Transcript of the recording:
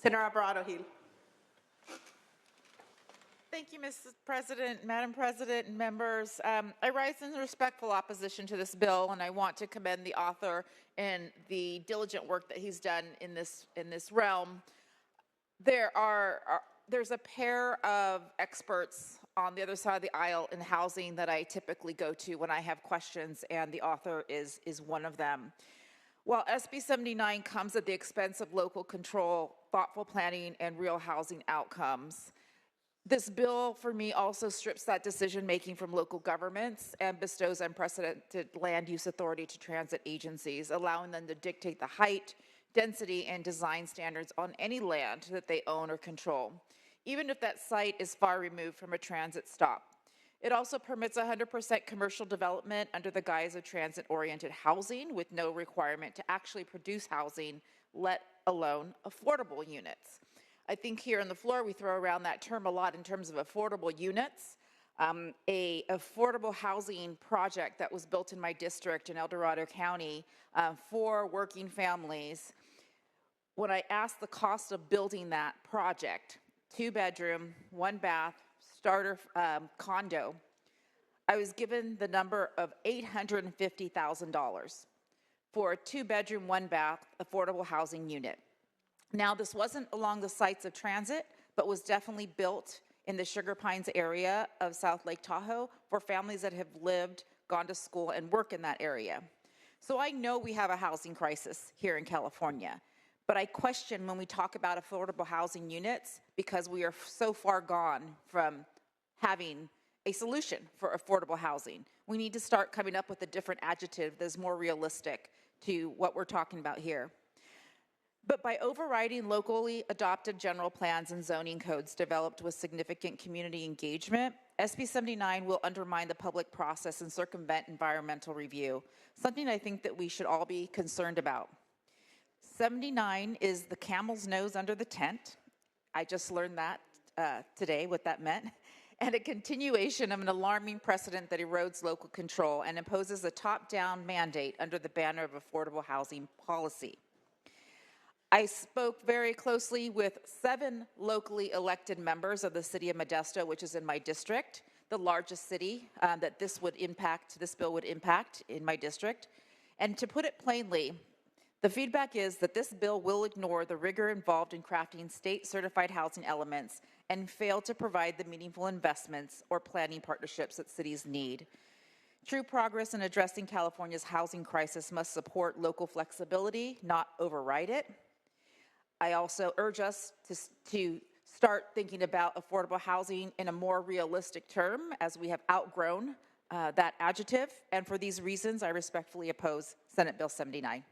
Sen Alvarado Gil. Thank you, Mrs. President, Madam President, and members. I rise in respectful opposition to this bill, and I want to commend the author and the diligent work that he's done in this realm. There's a pair of experts on the other side of the aisle in housing that I typically go to when I have questions, and the author is one of them. While SB79 comes at the expense of local control, thoughtful planning, and real housing outcomes, this bill, for me, also strips that decision-making from local governments and bestows unprecedented land use authority to transit agencies, allowing them to dictate the height, density, and design standards on any land that they own or control, even if that site is far removed from a transit stop. It also permits 100% commercial development under the guise of transit-oriented housing with no requirement to actually produce housing, let alone affordable units. I think here on the floor we throw around that term a lot in terms of affordable units. A affordable housing project that was built in my district in El Dorado County for working families. When I asked the cost of building that project, 2-bedroom, 1-bath, starter condo, I was given the number of $850,000 for a 2-bedroom, 1-bath affordable housing unit. Now, this wasn't along the sites of transit, but was definitely built in the Sugar Pines area of South Lake Tahoe for families that have lived, gone to school, and work in that area. So I know we have a housing crisis here in California, but I question when we talk about affordable housing units because we are so far gone from having a solution for affordable housing. We need to start coming up with a different adjective that's more realistic to what we're talking about here. But by overriding locally adopted general plans and zoning codes developed with significant community engagement, SB79 will undermine the public process and circumvent environmental review, something I think that we should all be concerned about. 79 is the camel's nose under the tent. I just learned that today, what that meant. And a continuation of an alarming precedent that erodes local control and imposes a top-down mandate under the banner of affordable housing policy. I spoke very closely with 7 locally elected members of the city of Modesto, which is in my district, the largest city that this bill would impact in my district. And to put it plainly, the feedback is that this bill will ignore the rigor involved in crafting state-certified housing elements and fail to provide the meaningful investments or planning partnerships that cities need. True progress in addressing California's housing crisis must support local flexibility, not override it. I also urge us to start thinking about affordable housing in a more realistic term as we have outgrown that adjective. And for these reasons, I respectfully oppose Senate Bill 79.